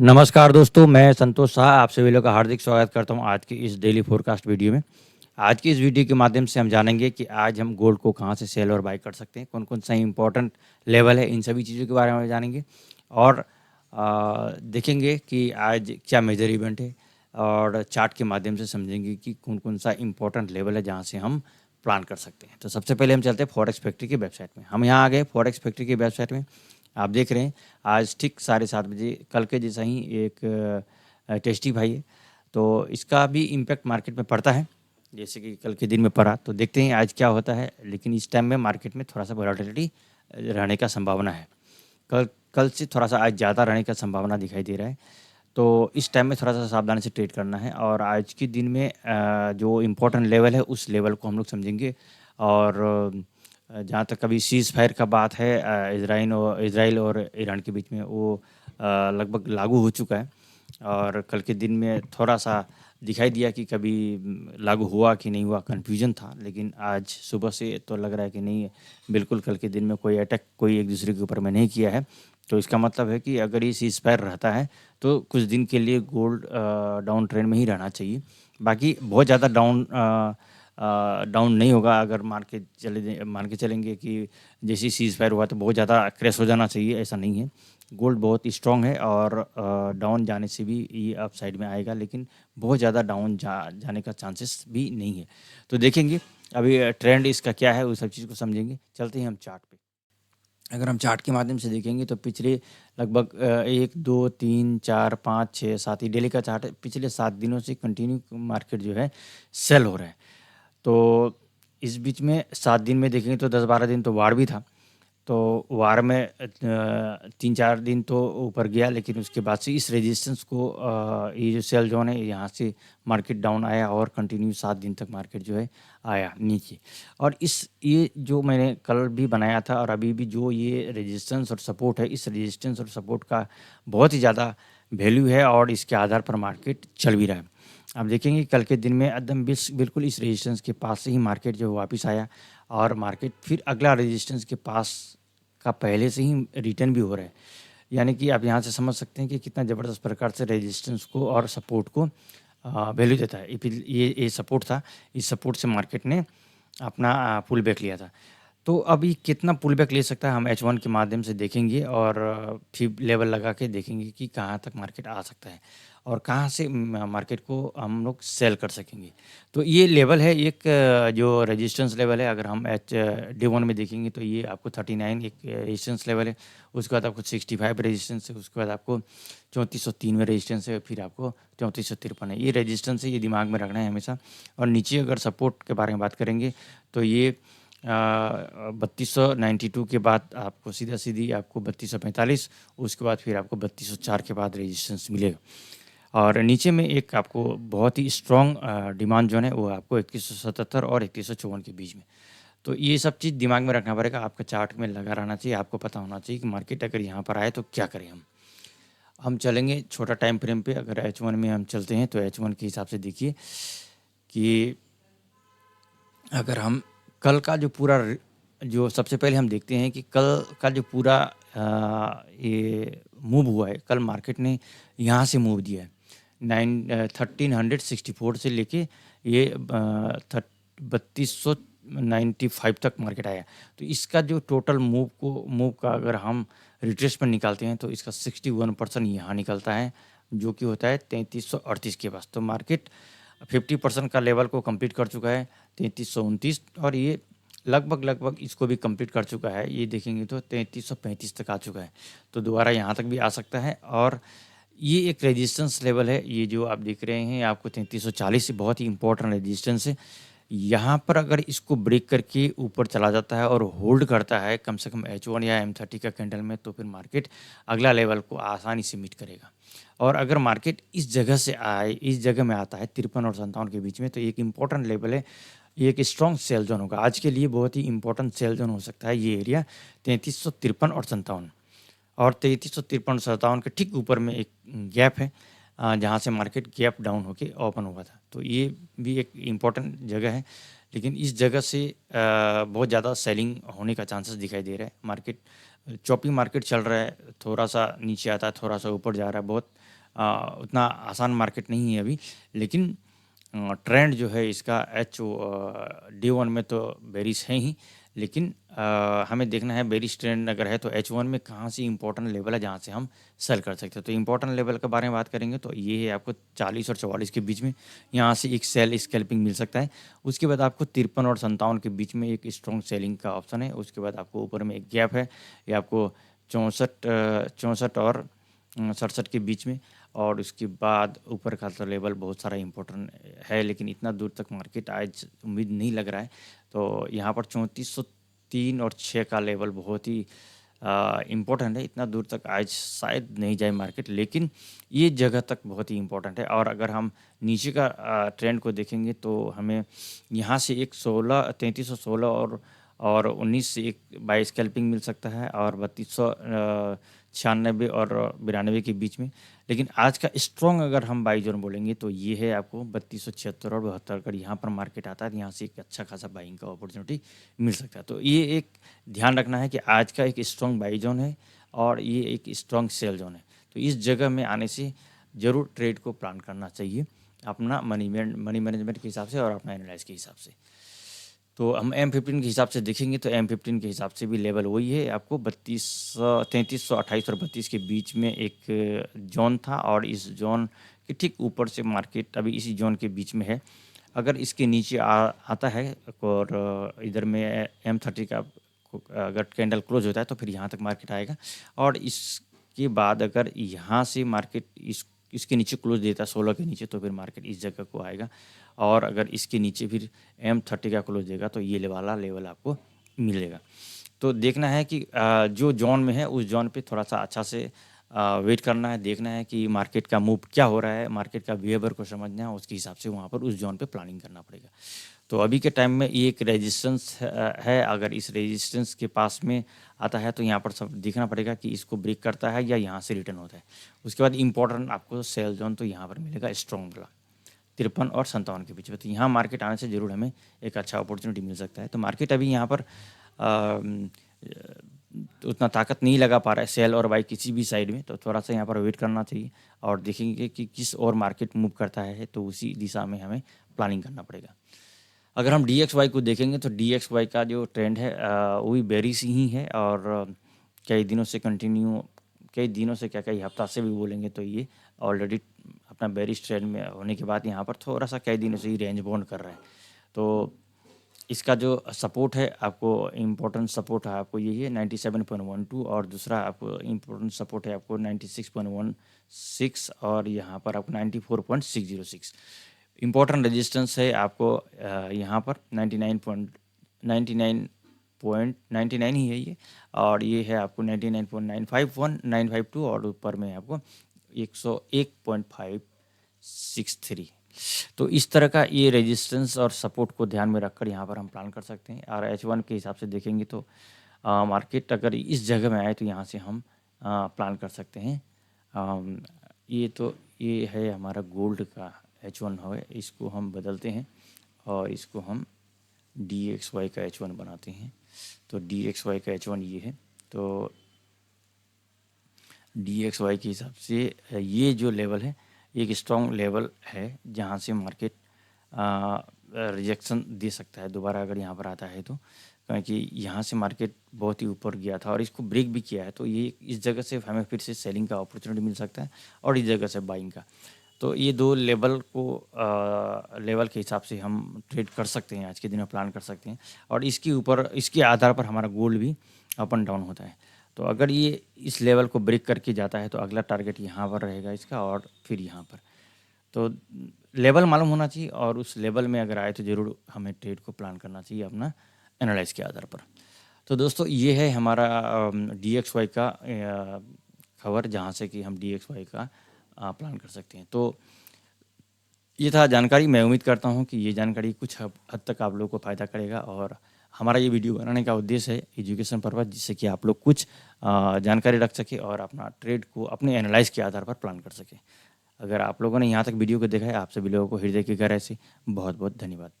नमस्कार दोस्तों, मैं संतोष शाह आप सभी लोग का हार्दिक स्वागत करता हूं आज की इस डेली फोरकास्ट वीडियो में। आज की इस वीडियो के माध्यम से हम जानेंगे कि आज हम गोल्ड को कहां से सेल और बाय कर सकते हैं, कौन-कौन सा इंपॉर्टेंट लेवल है, इन सभी चीज़ों के बारे में जानेंगे और देखेंगे कि आज क्या मेजर इवेंट है और चार्ट के माध्यम से समझेंगे कि कौन-कौन सा इंपॉर्टेंट लेवल है जहाँ से हम प्लान कर सकते हैं। तो सबसे पहले हम चलते हैं फॉरेक्स फैक्ट्री की वेबसाइट में। हम यहाँ आ गए फॉरेक्स फैक्ट्री की वेबसाइट में। आप देख रहे हैं आज ठीक 7:30 बजे कल के जैसा ही एक टेस्टी भाई है, तो इसका भी इम्पैक्ट मार्केट में पड़ता है जैसे कि कल के दिन में पड़ा। तो देखते हैं आज क्या होता है, लेकिन इस टाइम में मार्केट में थोड़ा सा वॉलेटिलिटी रहने का संभावना है। कल कल से थोड़ा सा आज ज़्यादा रहने का संभावना दिखाई दे रहा है, तो इस टाइम में थोड़ा सा सावधानी से ट्रेड करना है। और आज के दिन में जो इम्पोर्टेंट लेवल है उस लेवल को हम लोग समझेंगे। और जहाँ तक अभी सीज़ फायर का बात है, इज़राइल और ईरान के बीच में वो लगभग लागू हो चुका है। और कल के दिन में थोड़ा-सा दिखाई दिया कि कभी लागू हुआ कि नहीं हुआ, कन्फ्यूज़न था। लेकिन आज सुबह से तो लग रहा है कि नहीं, बिल्कुल कल के दिन में कोई अटैक कोई एक-दूसरे के ऊपर में नहीं किया है। तो इसका मतलब है कि अगर ये सीज़ फायर रहता है, तो कुछ दिन के लिए गोल्ड डाउन ट्रेंड में ही रहना चाहिए। बाकी बहुत ज़्यादा डाउन नहीं होगा। अगर मान के चलेंगे कि जैसे ही सीज़ फायर हुआ तो बहुत ज़्यादा क्रैश हो जाना चाहिए, ऐसा नहीं है। गोल्ड बहुत स्ट्रॉन्ग है और डाउन जाने से भी ये अप साइड में आएगा, लेकिन बहुत ज़्यादा डाउन जाने का चांसेस भी नहीं है। तो देखेंगे अभी ट्रेंड इसका क्या है, उस सब चीज़ को समझेंगे। चलते हैं हम चार्ट पे। अगर हम चार्ट के माध्यम से देखेंगे तो पिछले लगभग 1, 2, 3, 4, 5, 6, 7 ये डेली का चार्ट है। पिछले 7 दिनों से कंटिन्यू मार्केट जो है सेल हो रहा है। तो इस बीच में 7 दिन में देखेंगे तो 10-12 दिन तो वार भी था। तो वार में 3-4 दिन तो ऊपर गया, लेकिन उसके बाद से इस रेजिस्टेंस को ये जो सेल जोन है यहाँ से मार्केट डाउन आया और कंटिन्यू 7 दिन तक मार्केट जो है आया नीचे। और ये जो मैंने कल भी बनाया था और अभी भी जो ये रेजिस्टेंस और सपोर्ट है, इस रेजिस्टेंस और सपोर्ट का बहुत ही ज़्यादा वैल्यू है और इसके आधार पर मार्केट चल भी रहा है। आप देखेंगे कल के दिन में एकदम बिल्कुल इस रेजिस्टेंस के पास से ही मार्केट जो वापस आया और मार्केट फिर अगला रेजिस्टेंस के पास का पहले से ही रिटर्न भी हो रहा है। यानी कि आप यहाँ से समझ सकते हैं कि कितना ज़बरदस्त प्रकार से रेजिस्टेंस को और सपोर्ट को वैल्यू देता है। ये सपोर्ट था, इस सपोर्ट से मार्केट ने अपना पुल बैक लिया था। तो अभी कितना पुल बैक ले सकता है हम H1 के माध्यम से देखेंगे और फिर लेवल लगा के देखेंगे कि कहाँ तक मार्केट आ सकता है और कहाँ से मार्केट को हम लोग सेल कर सकेंगे। तो ये लेवल है एक जो रेजिस्टेंस लेवल है। अगर हम D1 में देखेंगे तो ये आपको 39 एक रेजिस्टेंस लेवल है। उसके बाद आपको 65 रेजिस्टेंस है, उसके बाद आपको 3403 में रेजिस्टेंस है, फिर आपको 3453 है। ये रेजिस्टेंस है, ये दिमाग में रखना है हमेशा। और नीचे अगर सपोर्ट के बारे में बात करेंगे तो ये 3292 के बाद आपको सीधी आपको 3245, उसके बाद फिर आपको 3204 के बाद रेजिस्टेंस मिलेगा। और नीचे में एक आपको बहुत ही स्ट्रॉन्ग डिमांड जोन है, वो आपको 3177 और 3154 के बीच में। तो ये सब चीज़ दिमाग में रखना पड़ेगा, आपका चार्ट में लगा रहना चाहिए, आपको पता होना चाहिए कि मार्केट अगर यहाँ पर आए तो क्या करें हम चलेंगे छोटा टाइम फ्रेम पे। अगर H1 में हम चलते हैं तो H1 के हिसाब से देखिए कि अगर हम कल का जो पूरा जो सबसे पहले हम देखते हैं कि कल का जो पूरा ये मूव हुआ है, कल मार्केट ने यहाँ से मूव दिया है 1364 से लेके ये 3295 तक मार्केट आया। तो इसका जो टोटल मूव का अगर हम रिट्रेसमेंट निकालते हैं तो इसका 61% यहाँ निकलता है, जो कि होता है 3338 के पास। तो मार्केट 50% का लेवल को कंप्लीट कर चुका है 3329, और ये लगभग इसको भी कंप्लीट कर चुका है। ये देखेंगे तो 3335 तक आ चुका है, तो दोबारा यहाँ तक भी आ सकता है। और ये एक रेजिस्टेंस लेवल है, ये जो आप देख रहे हैं आपको 3340 बहुत ही इंपॉर्टेंट रेजिस्टेंस है। यहाँ पर अगर इसको ब्रेक करके ऊपर चला जाता है और होल्ड करता है कम से कम H1 या M30 का कैंडल में, तो फिर मार्केट अगला लेवल को आसानी से मीट करेगा। और अगर मार्केट इस जगह से आए, इस जगह में आता है 53 और 57 के बीच में, तो एक इम्पॉर्टेंट लेवल है, ये एक स्ट्रॉन्ग सेल जोन होगा। आज के लिए बहुत ही इंपॉर्टेंट सेल जोन हो सकता है ये एरिया 3353 और 57। और 3353-57 के ठीक ऊपर में एक गैप है जहाँ से मार्केट गैप डाउन होके ओपन हुआ था। तो ये भी एक इम्पॉर्टेंट जगह है, लेकिन इस जगह से बहुत ज़्यादा सेलिंग होने का चांसेस दिखाई दे रहा है। मार्केट चॉपी मार्केट चल रहा है, थोड़ा-सा नीचे आता है, थोड़ा-सा ऊपर जा रहा है, बहुत उतना आसान मार्केट नहीं है अभी। लेकिन ट्रेंड जो है इसका H1 में तो बेरिश है ही, लेकिन हमें देखना है बेरिश ट्रेंड अगर है तो H1 में कहाँ से इम्पोर्टेंट लेवल है जहाँ से हम सेल कर सकते हैं। तो इम्पोर्टेंट लेवल के बारे में बात करेंगे तो ये है आपको 40 और 44 के बीच में, यहाँ से एक सेल स्कैल्पिंग मिल सकता है। उसके बाद आपको 53 और 57 के बीच में एक स्ट्रॉन्ग सेलिंग का ऑप्शन है। उसके बाद आपको ऊपर में एक गैप है, ये आपको 64 और 67 के बीच में, और उसके बाद ऊपर का तो लेवल बहुत सारा इम्पोर्टेंट है, लेकिन इतना दूर तक मार्केट आज उम्मीद नहीं लग रहा है। तो यहाँ पर 3403 और 6 का लेवल बहुत ही इम्पोर्टेंट है। इतना दूर तक आज शायद नहीं जाए मार्केट, लेकिन ये जगह तक बहुत ही इम्पोर्टेंट है। और अगर हम नीचे का ट्रेंड को देखेंगे तो हमें यहाँ से एक 3316 और 19 से एक बाय स्कैल्पिंग मिल सकता है, और 3296 और 92 के बीच में। लेकिन आज का स्ट्रॉन्ग अगर हम बाई जोन बोलेंगे तो ये है आपको 3276 और 72। अगर यहाँ पर मार्केट आता है तो यहाँ से एक अच्छा खासा बाइंग का अपॉर्चुनिटी मिल सकता है। तो ये एक ध्यान रखना है कि आज का एक स्ट्रॉन्ग बाई जोन है और ये एक स्ट्रॉन्ग सेल जोन है। तो इस जगह में आने से ज़रूर ट्रेड को प्लान करना चाहिए अपना मनी मैनेजमेंट के हिसाब से और अपना एनालाइज के हिसाब से। तो हम M15 के हिसाब से देखेंगे तो M15 के हिसाब से भी लेवल वही है, आपको 3328 और 32 के बीच में एक जोन था, और इस जोन के ठीक ऊपर से मार्केट अभी इसी जोन के बीच में है। अगर इसके नीचे आता है और इधर में M30 का अगर कैंडल क्लोज होता है तो फिर यहाँ तक मार्केट आएगा, और इसके बाद अगर यहाँ से मार्केट इसके नीचे क्लोज देता है 16 के नीचे, तो फिर मार्केट इस जगह को आएगा। और अगर इसके नीचे फिर M30 का क्लोज देगा तो ये वाला लेवल आपको मिलेगा। तो देखना है कि जो जोन में है उस जोन पे थोड़ा सा अच्छा से वेट करना है, देखना है कि मार्केट का मूव क्या हो रहा है, मार्केट का बिहेवियर को समझना है, उसके हिसाब से वहाँ पर उस जोन पे प्लानिंग करना पड़ेगा। तो अभी के टाइम में ये एक रेजिस्टेंस है, अगर इस रेजिस्टेंस के पास में आता है तो यहाँ पर सब देखना पड़ेगा कि इसको ब्रेक करता है या यहाँ से रिटर्न होता है। उसके बाद इम्पोर्टेंट आपको सेल जोन तो यहाँ पर मिलेगा स्ट्रॉन्ग वाला 53 और 57 के बीच में। तो यहाँ मार्केट आने से ज़रूर हमें एक अच्छा अपॉर्चुनिटी मिल सकता है। तो मार्केट अभी यहाँ पर उतना ताकत नहीं लगा पा रहा है सेल और बाई किसी भी साइड में, तो थोड़ा सा यहाँ पर वेट करना चाहिए और देखेंगे कि किस और मार्केट मूव करता है, तो उसी दिशा में हमें प्लानिंग करना पड़ेगा। अगर हम DXY को देखेंगे तो DXY का जो ट्रेंड है वो भी बेरिश ही है, और कई दिनों से क्या कई हफ्ता से भी बोलेंगे तो ये ऑलरेडी अपना बेरिश ट्रेंड में होने के बाद यहाँ पर थोड़ा सा कई दिनों से ही रेंज बाउंड कर रहा है। तो इसका जो सपोर्ट है आपको इम्पोर्टेंट सपोर्ट है आपको यही है 97.12, और दूसरा आपको इम्पोर्टेंट सपोर्ट है आपको 96.16, और यहाँ पर आपको 94.606। इम्पोर्टेंट रेजिस्टेंस है आपको यहाँ पर 99.99 ही है ये, और ये है आपको 99.951952, और ऊपर में आपको 101.563। तो इस तरह का ये रेजिस्टेंस और सपोर्ट को ध्यान में रखकर यहाँ पर हम प्लान कर सकते हैं। और H1 के हिसाब से देखेंगे तो मार्केट अगर इस जगह में आए तो यहाँ से हम प्लान कर सकते हैं। ये है हमारा गोल्ड का H1 है, इसको हम बदलते हैं और इसको हम DXY का H1 बनाते हैं। तो DXY का H1 ये है। तो DXY के हिसाब से ये जो लेवल है एक स्ट्रॉन्ग लेवल है जहाँ से मार्केट रिजेक्शन दे सकता है दोबारा अगर यहाँ पर आता है तो, क्योंकि यहाँ से मार्केट बहुत ही ऊपर गया था और इसको ब्रेक भी किया है। तो ये इस जगह से हमें फिर से सेलिंग का अपॉर्चुनिटी मिल सकता है और इस जगह से बाइंग का। तो ये दो लेवल के हिसाब से हम ट्रेड कर सकते हैं, आज के दिन में प्लान कर सकते हैं, और इसके आधार पर हमारा गोल्ड भी अप एंड डाउन होता है। तो अगर ये इस लेवल को ब्रेक करके जाता है तो अगला टारगेट यहाँ पर रहेगा इसका, और फिर यहाँ पर। तो लेवल मालूम होना चाहिए और उस लेवल में अगर आए तो ज़रूर हमें ट्रेड को प्लान करना चाहिए अपना एनालाइज के आधार पर। तो दोस्तों ये है हमारा DXY का खबर, जहाँ से कि हम DXY का प्लान कर सकते हैं। तो ये था जानकारी। मैं उम्मीद करता हूँ कि ये जानकारी कुछ हद तक आप लोगों को फ़ायदा करेगा, और हमारा ये वीडियो बनाने का उद्देश्य है एजुकेशन पर्पज़, जिससे कि आप लोग कुछ जानकारी रख सके और अपना ट्रेड को अपने एनालाइज के आधार पर प्लान कर सकें। अगर आप लोगों ने यहाँ तक वीडियो को देखा है, आप सभी लोगों को हृदय की गहराई से बहुत बहुत धन्यवाद।